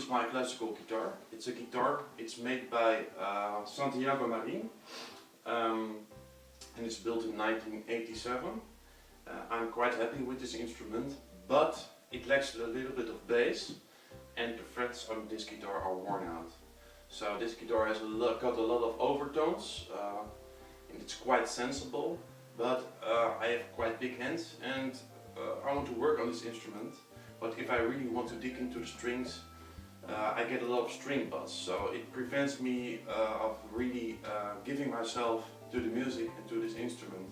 is my classical guitar. It's a guitar. It's made by Santiago Marin, and it's built in 1987. I'm quite happy with this instrument, but it lacks a little bit of bass, and the frets on this guitar are worn out. So this guitar has got a lot of overtones, and it's quite sensible, but I have quite big hands, and I want to work on this instrument. But if I really want to dig into the strings, I get a lot of string buzz, so it prevents me of really giving myself to the music and to this instrument.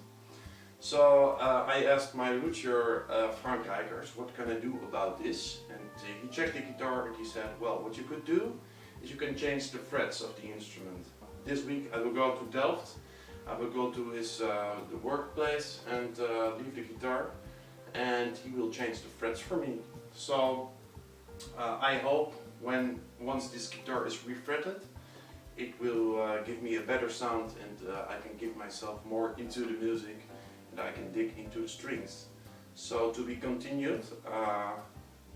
So I asked my luthier Frank Rijkers, what can I do about this? And he checked the guitar and he said, well, what you could do is you can change the frets of the instrument. This week I will go to Delft, I will go to his the workplace and leave the guitar, and he will change the frets for me. So I hope once this guitar is refretted, it will give me a better sound, and I can give myself more into the music, and I can dig into the strings. So to be continued,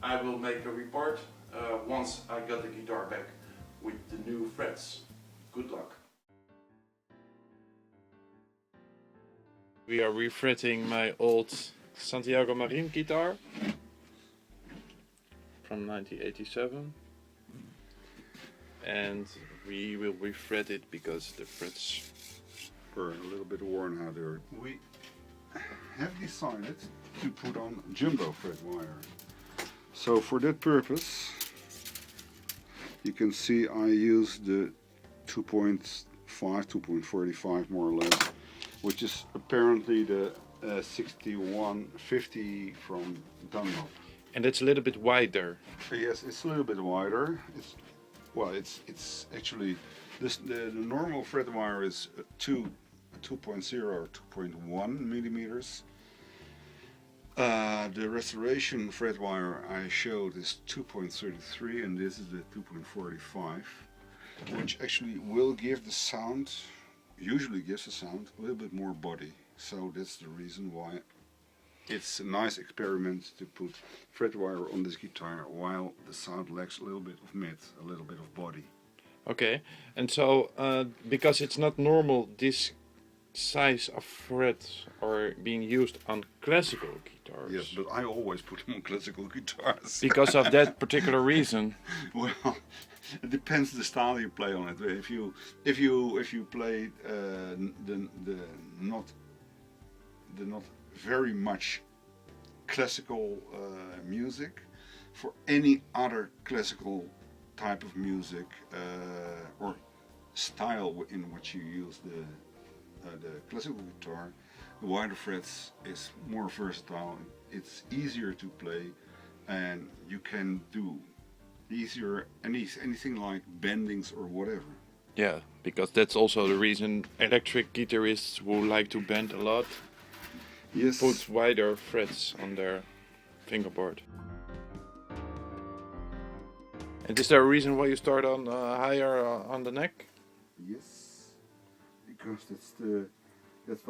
I will make a report once I got the guitar back with the new frets. Good luck. We are refretting my old Santiago Marin guitar from 1987, and we will refret it because the frets are a little bit worn out there. We have decided to put on jumbo fret wire. So for that purpose, you can see I use the 2.5, 2.45 more or less, which is apparently the 6150 from Dunlop. and it's a little bit wider. Yes, it's a little bit wider. It's actually the normal fret wire is 2.0 or 2.1 millimeters. The restoration fret wire I showed is 2.33, and this is the 2.45, which actually will give the sound, usually gives the sound a little bit more body. So that's the reason why it's a nice experiment to put fret wire on this guitar while the sound lacks a little bit of mid, a little bit of body. Okay, and so because it's not normal, this size of frets are being used on classical guitars. Yes, but I always put them on classical guitars. Because of that particular reason. Well, it depends the style you play on it. If you play the not very much classical music, for any other classical type of music or style in which you use the classical guitar, the wider frets is more versatile. It's easier to play, and you can do easier anything like bendings or whatever. Yeah, because that's also the reason electric guitarists who like to bend a lot put wider frets on their fingerboard. And is there a reason why you start on higher on the neck? Yes, because that's the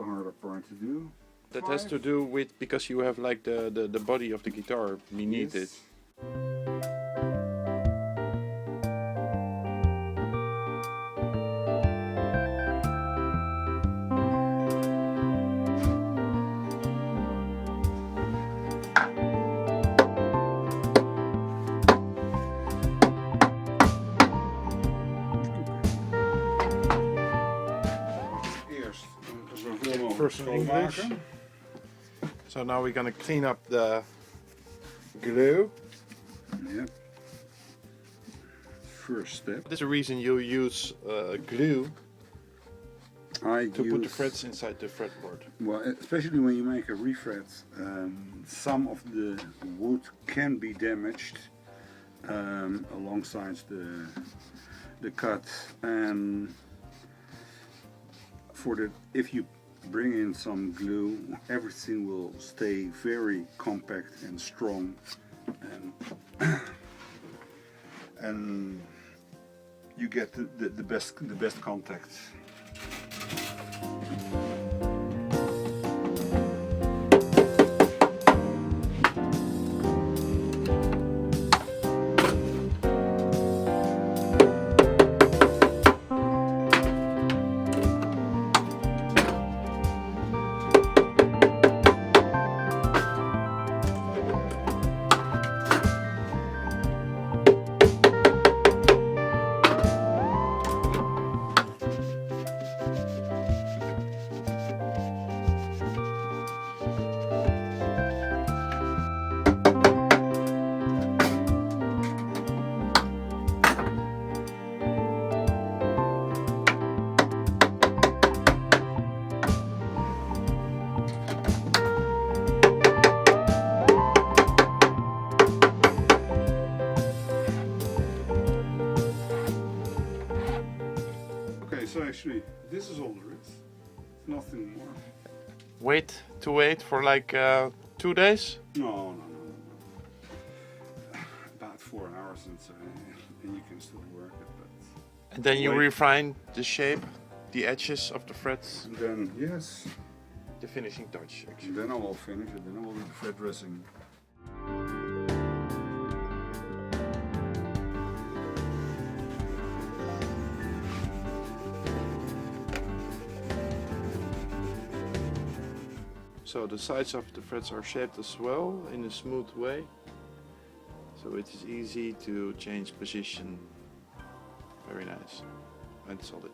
harder part to do. That has to do with because you have like the body of the guitar beneath it. First in English. So now we're gonna clean up the glue. Yep. First step. What is the reason you use glue to put the frets inside the fretboard? Well, especially when you make a refret, some of the wood can be damaged alongside the cut, and if you bring in some glue, everything will stay very compact and strong, and you get the best contact. This is all there is. Nothing more. Wait for like 2 days? No. About 4 hours and you can still work it. But And then you refine the shape, the edges of the frets. and then, yes, The finishing touch, actually. and then I will finish it. Then I will do the fret dressing. So the sides of the frets are shaped as well in a smooth way. So it is easy to change position. Very nice and solid.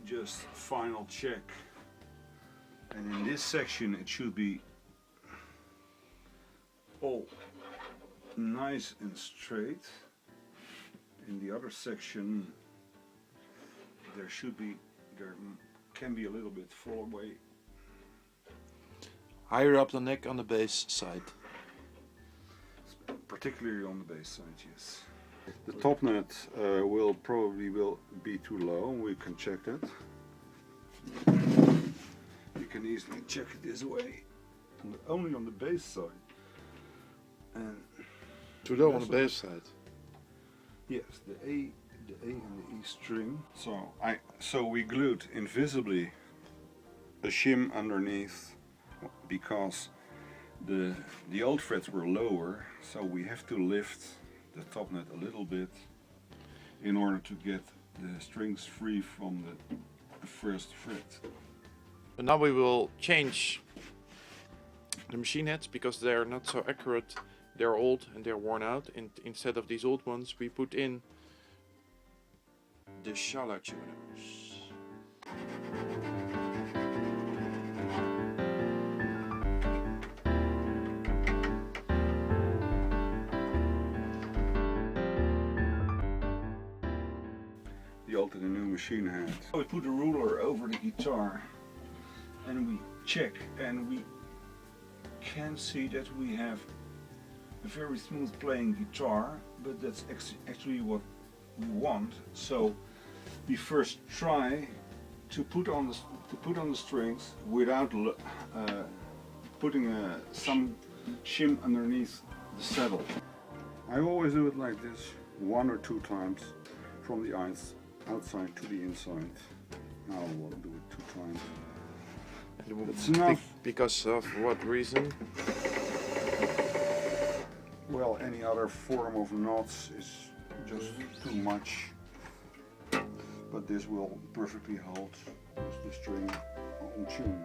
Just final check. And in this section it should be all nice and straight. In the other section there can be a little bit fall away. Higher up the neck on the bass side. Particularly on the bass side, yes. The top net will probably be too low. We can check that. You can easily check it this way, only on the bass side. And Too low on the bass side. yes, the A and the E string. So we glued invisibly a shim underneath because the old frets were lower, so we have to lift the top net a little bit in order to get the strings free from the first fret. And now we will change the machine heads because they're not so accurate. They're old and they're worn out. And instead of these old ones, we put in the Schala tuners. The old and the new machine head. We put a ruler over the guitar and we check, and we can see that we have a very smooth playing guitar, but that's actually what we want. So we first try to put on the strings without putting some shim underneath the saddle. I always do it like this, 1 or 2 times from the outside to the inside. Now I will do it 2 times. It's enough. Because of what reason? Well, any other form of knots is just too much. But this will perfectly hold the string on tune.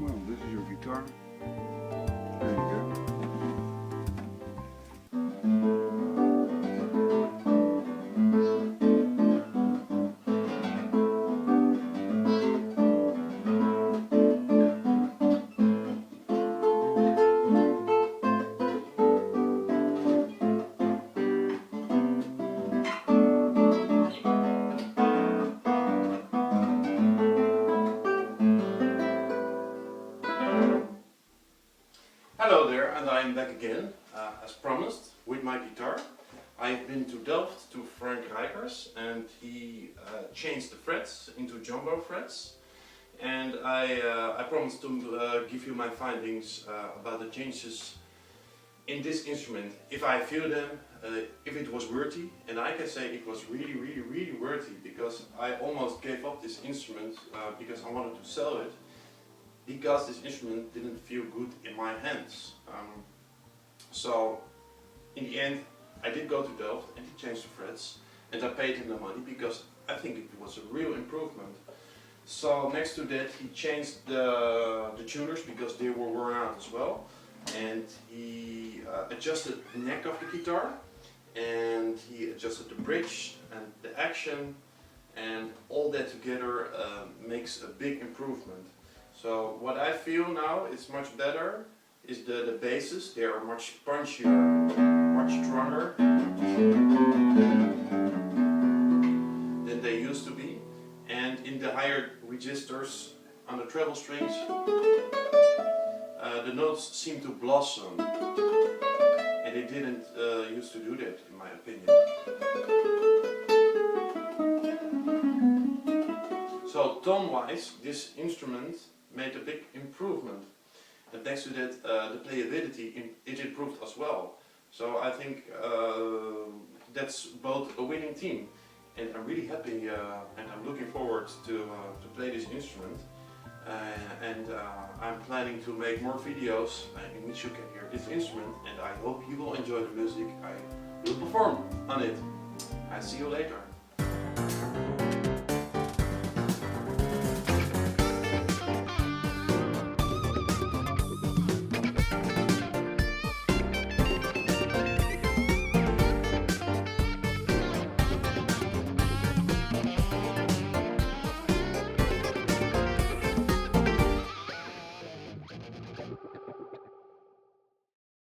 Well, this is your guitar. There you go. Hello there, and I'm back again, as promised, with my guitar. I've been to Delft to Frank Rijkers, and he changed the frets into jumbo frets. And I promised to give you my findings about the changes in this instrument, if I feel them, if it was worthy. And I can say it was really worthy, because I almost gave up this instrument because I wanted to sell it, because this instrument didn't feel good in my hands. So in the end I did go to Delft and he changed the frets, and I paid him the money because I think it was a real improvement. So next to that he changed the tuners because they were worn out as well, and he adjusted the neck of the guitar, and he adjusted the bridge and the action, and all that together makes a big improvement. So what I feel now is much better is the basses. They are much punchier, much stronger than they used to be, and in the higher registers on the treble strings the notes seem to blossom, and they didn't used to do that, in my opinion. So tone-wise, this instrument made a big improvement, and thanks to that the playability it improved as well. So I think that's both a winning team, and I'm really happy and I'm looking forward to play this instrument. I'm planning to make more videos in which you can hear this instrument, and I hope you will enjoy the music I will perform on it. I'll see you later.